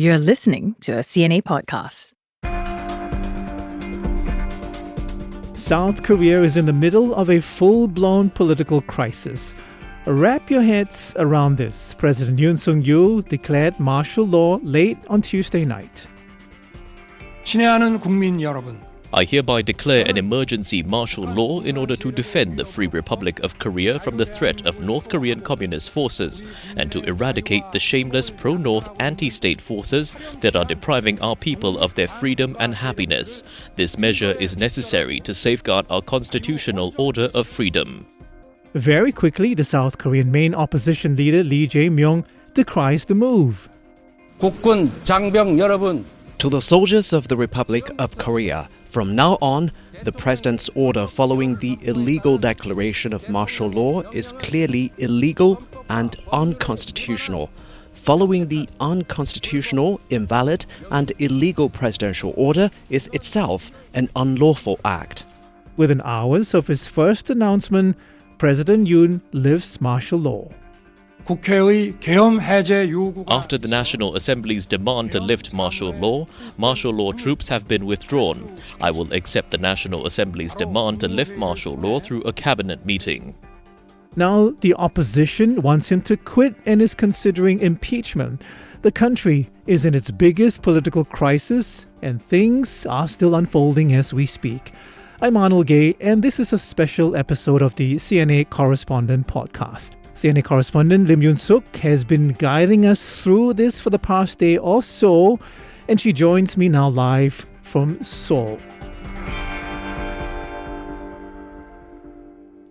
You're listening to a CNA podcast. South Korea is in the middle of a full-blown political crisis. Wrap your heads around this. President Yoon Suk Yeol declared martial law late on Tuesday night. 친애하는 국민 여러분. I hereby declare an emergency martial law in order to defend the Free Republic of Korea from the threat of North Korean Communist forces and to eradicate the shameless pro-North anti-state forces that are depriving our people of their freedom and happiness. This measure is necessary to safeguard our constitutional order of freedom. Very quickly, the South Korean main opposition leader Lee Jae-myung decries the move. 국군 장병 여러분. To the soldiers of the Republic of Korea, from now on, the President's order following the illegal declaration of martial law is clearly illegal and unconstitutional. Following the unconstitutional, invalid, and illegal presidential order is itself an unlawful act. Within hours of his first announcement, President Yoon lifts martial law. 국회의 계엄 해제 요구가 After the National Assembly's demand to lift martial law troops have been withdrawn. I will accept the National Assembly's demand to lift martial law through a cabinet meeting. Now, the opposition wants him to quit and is considering impeachment. The country is in its biggest political crisis, and things are still unfolding as we speak. I'm Arnold Gay, and this is a special episode of the CNA Correspondent podcast. CNA Correspondent Lim Yoon Suk has been guiding us through this for the past day or so, and she joins me now live from Seoul.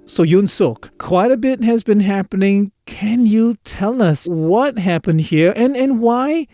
So Yoon Suk, quite a bit has been happening. Can you tell us what happened here and why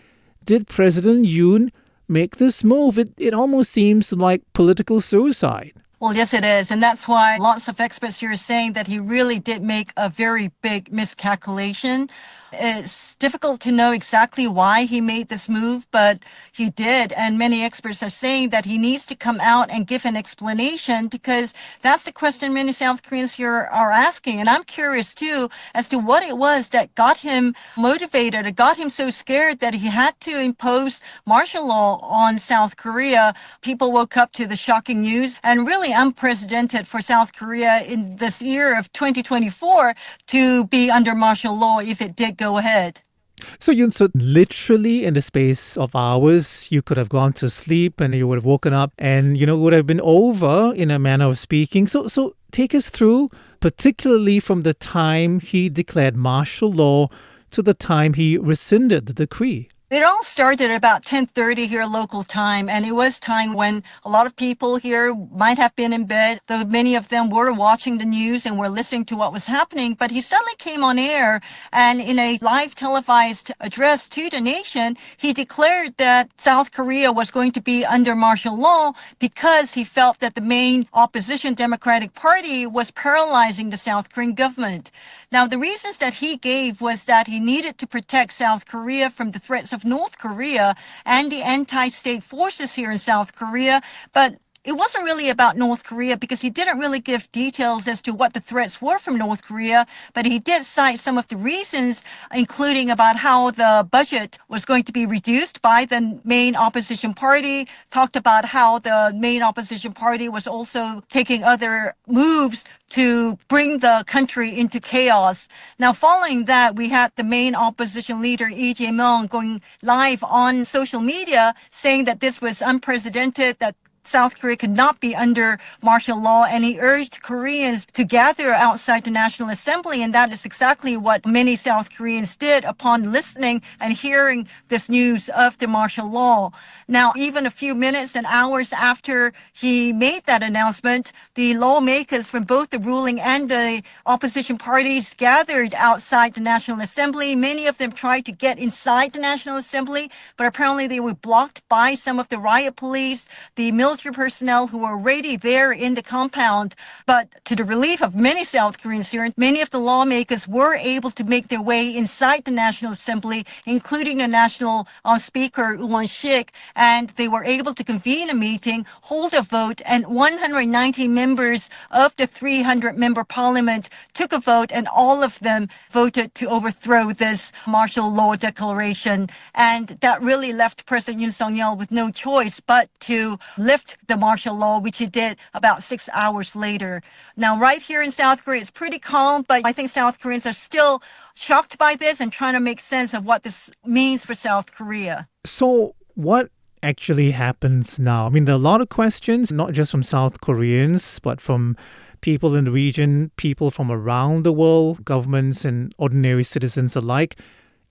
did President Yoon make this move? It almost seems like political suicide. Well, yes, it is. And that's why lots of experts here are saying that he really did make a very big miscalculation. It's difficult to know exactly why he made this move, but he did. And many experts are saying that he needs to come out and give an explanation because that's the question many South Koreans here are asking. And I'm curious, too, as to what it was that got him motivated or got him so scared that he had to impose martial law on South Korea. People woke up to the shocking news and really unprecedented for South Korea in this year of 2024 to be under martial law if it did go ahead. So Yoon Suk, literally in the space of hours, you could have gone to sleep and you would have woken up and, it would have been over in a manner of speaking. So take us through, particularly from the time he declared martial law to the time he rescinded the decree. It all started about 10:30 here local time, and it was time when a lot of people here might have been in bed, though many of them were watching the news and were listening to what was happening. But he suddenly came on air, and in a live televised address to the nation, he declared that South Korea was going to be under martial law because he felt that the main opposition Democratic Party was paralyzing the South Korean government. Now, the reasons that he gave was that he needed to protect South Korea from the threats of North Korea and the anti-state forces here in South Korea, but it wasn't really about North Korea because he didn't really give details as to what the threats were from North Korea, but he did cite some of the reasons, including about how the budget was going to be reduced by the main opposition party, talked about how the main opposition party was also taking other moves to bring the country into chaos. Now, following that, we had the main opposition leader, Lee Jae-myung, going live on social media saying that this was unprecedented, that South Korea could not be under martial law, and he urged Koreans to gather outside the National Assembly, and that is exactly what many South Koreans did upon listening and hearing this news of the martial law. Now, even a few minutes and hours after he made that announcement, the lawmakers from both the ruling and the opposition parties gathered outside the National Assembly. Many of them tried to get inside the National Assembly, but apparently they were blocked by some of the riot police. The military military personnel who were already there in the compound. But to the relief of many South Koreans here, many of the lawmakers were able to make their way inside the National Assembly, including the National Speaker, Won Sik, and they were able to convene a meeting, hold a vote, and 190 members of the 300-member parliament took a vote, and all of them voted to overthrow this martial law declaration. And that really left President Yoon Suk Yeol with no choice but to lift the martial law, which he did about 6 hours later. Now, right here in South Korea, it's pretty calm, but I think South Koreans are still shocked by this and trying to make sense of what this means for South Korea. So, what actually happens now? I mean, there are a lot of questions, not just from South Koreans, but from people in the region, people from around the world, governments and ordinary citizens alike.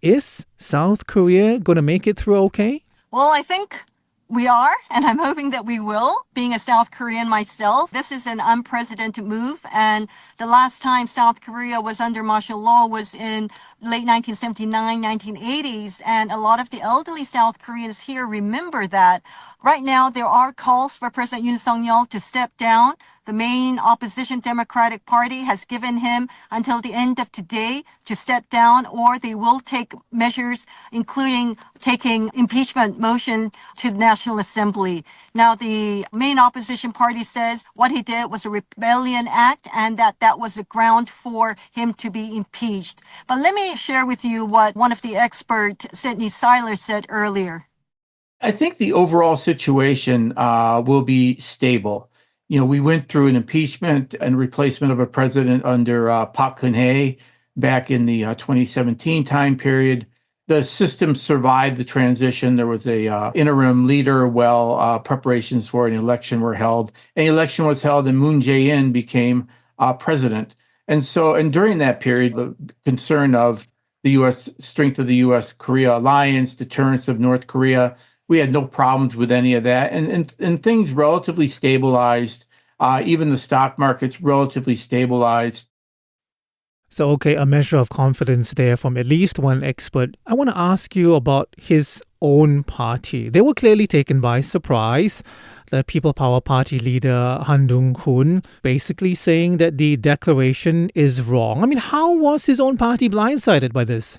Is South Korea going to make it through okay? Well, I think we are, and I'm hoping that we will. Being a South Korean myself, this is an unprecedented move. And the last time South Korea was under martial law was in late 1979, 1980s. And a lot of the elderly South Koreans here remember that. Right now, there are calls for President Yoon Suk Yeol to step down. The main opposition Democratic Party has given him until the end of today to step down, or they will take measures, including taking impeachment motion to the National Assembly. Now, the main opposition party says what he did was a rebellion act and that was a ground for him to be impeached. But let me share with you what one of the experts, Sidney Seiler, said earlier. I think the overall situation will be stable. You know, we went through an impeachment and replacement of a president under Park Geun-hye back in the 2017 time period. The system survived the transition. There was a interim leader while preparations for an election were held. An election was held and Moon Jae-in became president. And during that period, the concern of the U.S., strength of the U.S.-Korea alliance, deterrence of North Korea, we had no problems with any of that. And things relatively stabilized. Even the stock market's relatively stabilized. So, okay, a measure of confidence there from at least one expert. I want to ask you about his own party. They were clearly taken by surprise. The People Power Party leader Han Dong-hoon basically saying that the declaration is wrong. I mean, how was his own party blindsided by this?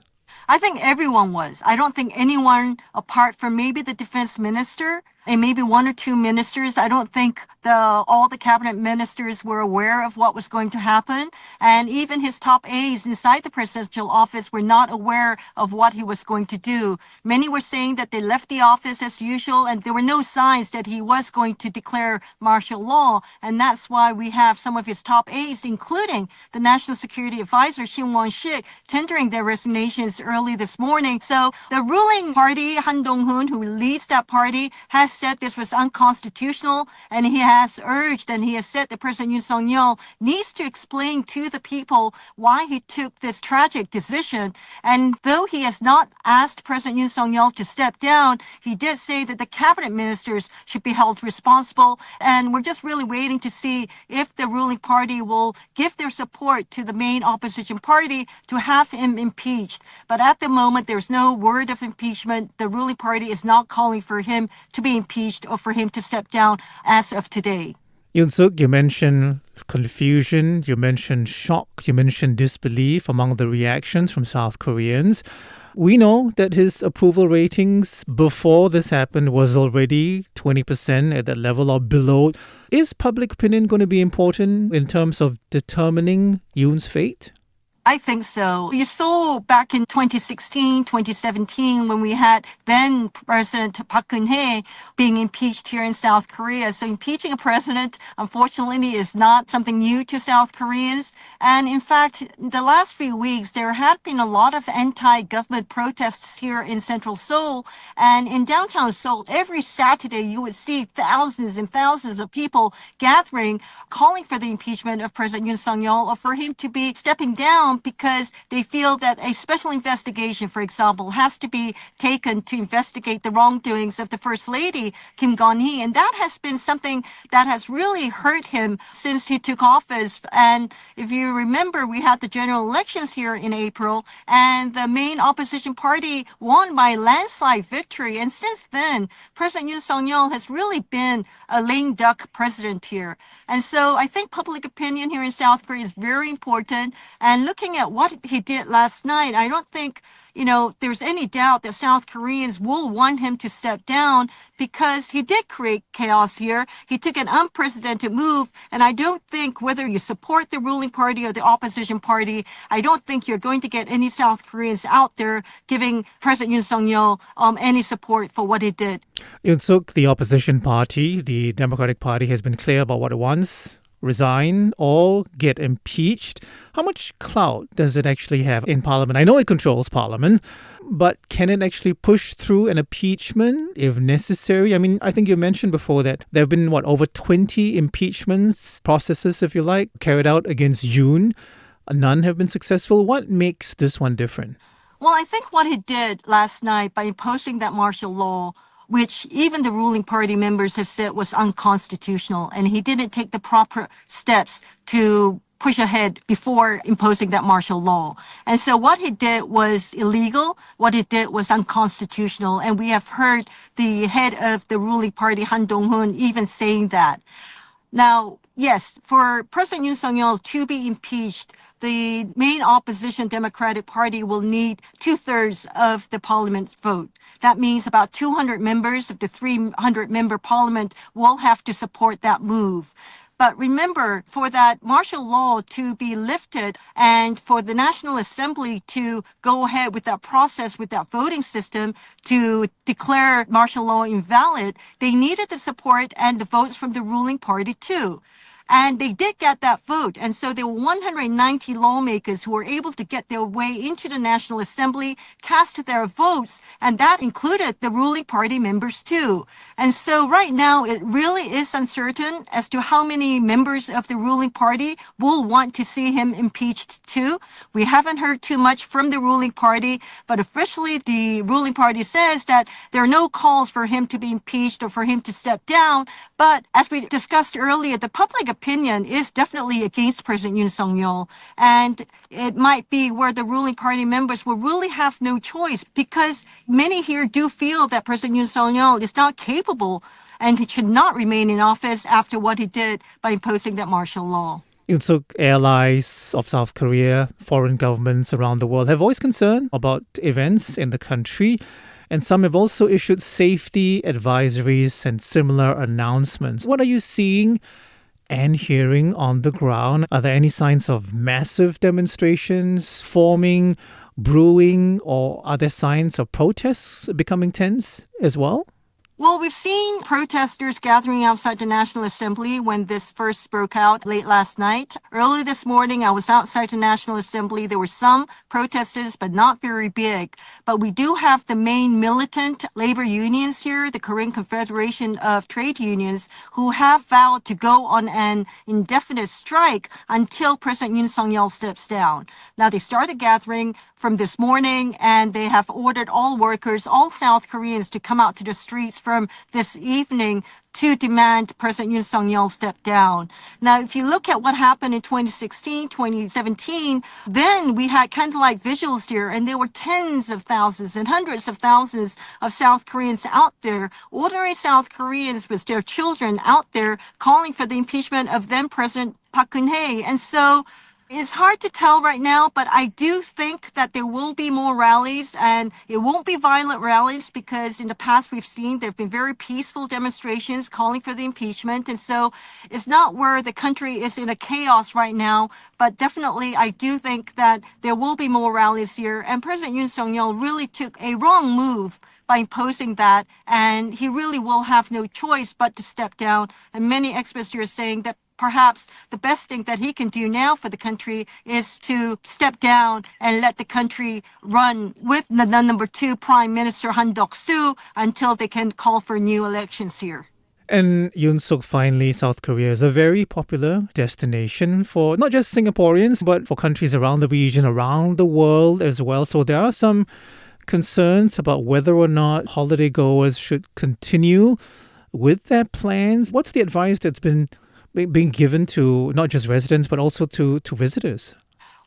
I think everyone was. I don't think anyone, apart from maybe the defense minister and maybe one or two ministers, I don't think all the cabinet ministers were aware of what was going to happen. And even his top aides inside the presidential office were not aware of what he was going to do. Many were saying that they left the office as usual, and there were no signs that he was going to declare martial law. And that's why we have some of his top aides, including the National Security Advisor, Won Sik, tendering their resignations early this morning. So the ruling party, Han Dong-hoon, who leads that party, has said this was unconstitutional, and he has urged and he has said that President Yoon Suk Yeol needs to explain to the people why he took this tragic decision. And though he has not asked President Yoon Suk Yeol to step down, he did say that the cabinet ministers should be held responsible. And we're just really waiting to see if the ruling party will give their support to the main opposition party to have him impeached. But at the moment, there's no word of impeachment. The ruling party is not calling for him to be impeached or for him to step down as of today. Yoon Suk, you mentioned confusion, you mentioned shock, you mentioned disbelief among the reactions from South Koreans. We know that his approval ratings before this happened was already 20% at that level or below. Is public opinion going to be important in terms of determining Yoon's fate? I think so. You saw back in 2016, 2017, when we had then President Park Geun-hye being impeached here in South Korea. So impeaching a president, unfortunately, is not something new to South Koreans. And in fact, the last few weeks, there had been a lot of anti-government protests here in central Seoul. And in downtown Seoul, every Saturday, you would see thousands and thousands of people gathering, calling for the impeachment of President Yoon Suk Yeol or for him to be stepping down because they feel that a special investigation, for example, has to be taken to investigate the wrongdoings of the First Lady, Kim Gon-hee. And that has been something that has really hurt him since he took office. And if you remember, we had the general elections here in April, and the main opposition party won by landslide victory. And since then, President Yoon Suk Yeol has really been a lame duck president here. And so I think public opinion here in South Korea is very important. And looking at what he did last night, I don't think, there's any doubt that South Koreans will want him to step down because he did create chaos here. He took an unprecedented move. And I don't think whether you support the ruling party or the opposition party, I don't think you're going to get any South Koreans out there giving President Yoon Suk Yeol any support for what he did. Yoon Suk, the opposition party, the Democratic Party, has been clear about what it wants. Resign or get impeached. How much clout does it actually have in Parliament? I know it controls Parliament, but can it actually push through an impeachment if necessary? I mean, I think you mentioned before that there have been, over 20 impeachments processes, if you like, carried out against Yoon. None have been successful. What makes this one different? Well, I think what he did last night by imposing that martial law, which even the ruling party members have said was unconstitutional, and he didn't take the proper steps to push ahead before imposing that martial law. And so what he did was illegal, what he did was unconstitutional, and we have heard the head of the ruling party, Han Dong-hoon, even saying that. Now, yes, for President Yoon Suk Yeol to be impeached, the main opposition Democratic Party will need 2/3 of the parliament's vote. That means about 200 members of the 300-member parliament will have to support that move. But remember, for that martial law to be lifted and for the National Assembly to go ahead with that process, with that voting system to declare martial law invalid, they needed the support and the votes from the ruling party too. And they did get that vote. And so there were 190 lawmakers who were able to get their way into the National Assembly, cast their votes, and that included the ruling party members too. And so right now, it really is uncertain as to how many members of the ruling party will want to see him impeached too. We haven't heard too much from the ruling party, but officially the ruling party says that there are no calls for him to be impeached or for him to step down. But as we discussed earlier, the public opinion is definitely against President Yoon Suk Yeol, and it might be where the ruling party members will really have no choice because many here do feel that President Yoon Suk Yeol is not capable and he should not remain in office after what he did by imposing that martial law. Yoon Suk, allies of South Korea, foreign governments around the world have voiced concern about events in the country. And some have also issued safety advisories and similar announcements. What are you seeing and hearing on the ground? Are there any signs of massive demonstrations forming, brewing, or are there signs of protests becoming tense as well? Well, we've seen protesters gathering outside the National Assembly when this first broke out late last night. Early this morning, I was outside the National Assembly. There were some protesters, but not very big. But we do have the main militant labor unions here, the Korean Confederation of Trade Unions, who have vowed to go on an indefinite strike until President Yoon Suk Yeol steps down. Now, they started gathering from this morning, and they have ordered all workers, all South Koreans, to come out to the streets from this evening to demand President Yoon Suk Yeol step down. Now, if you look at what happened in 2016, 2017, then we had candlelight visuals here, and there were tens of thousands and hundreds of thousands of South Koreans out there, ordinary South Koreans with their children out there calling for the impeachment of then President Park Geun-hye. And so it's hard to tell right now, but I do think that there will be more rallies, and it won't be violent rallies because in the past we've seen there have been very peaceful demonstrations calling for the impeachment. And so it's not where the country is in a chaos right now, but definitely I do think that there will be more rallies here. And President Yoon Suk Yeol really took a wrong move by imposing that, and he really will have no choice but to step down. And many experts here are saying that perhaps the best thing that he can do now for the country is to step down and let the country run with the number 2 Prime Minister Han Duck-soo until they can call for new elections here. And Yoon Suk, finally, South Korea is a very popular destination for not just Singaporeans, but for countries around the region, around the world as well. So there are some concerns about whether or not holiday goers should continue with their plans. What's the advice that's been being given to not just residents, but also to visitors?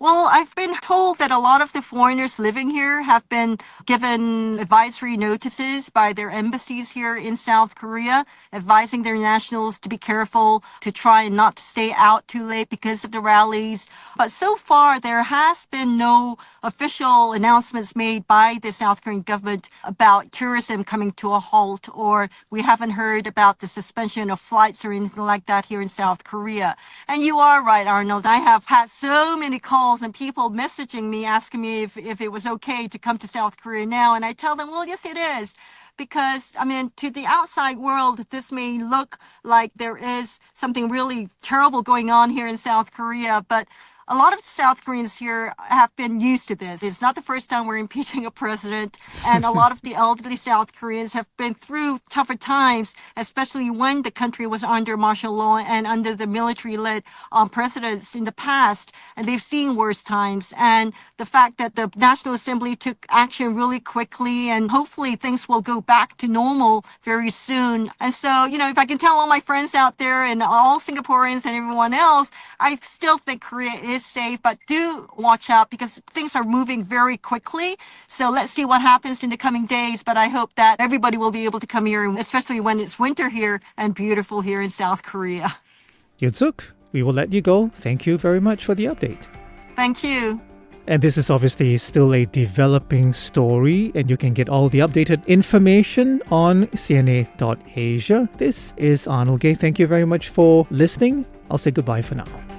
Well, I've been told that a lot of the foreigners living here have been given advisory notices by their embassies here in South Korea, advising their nationals to be careful, to try and not to stay out too late because of the rallies. But so far, there has been no official announcements made by the South Korean government about tourism coming to a halt, or we haven't heard about the suspension of flights or anything like that here in South Korea. And you are right, Arnold. I have had so many calls and people messaging me asking me if it was okay to come to South Korea now. And I tell them, well, yes, it is. Because, I mean, to the outside world, this may look like there is something really terrible going on here in South Korea, but a lot of South Koreans here have been used to this. It's not the first time we're impeaching a president, and a lot of the elderly South Koreans have been through tougher times, especially when the country was under martial law and under the military-led presidents in the past, and they've seen worse times. And the fact that the National Assembly took action really quickly, and hopefully things will go back to normal very soon. And so, if I can tell all my friends out there and all Singaporeans and everyone else, I still think Korea is safe, but do watch out because things are moving very quickly. So let's see what happens in the coming days. But I hope that everybody will be able to come here, especially when it's winter here and beautiful here in South Korea. Yoon Suk, we will let you go. Thank you very much for the update. Thank you. And this is obviously still a developing story, and you can get all the updated information on CNA.Asia. This is Arnold Gay. Thank you very much for listening. I'll say goodbye for now.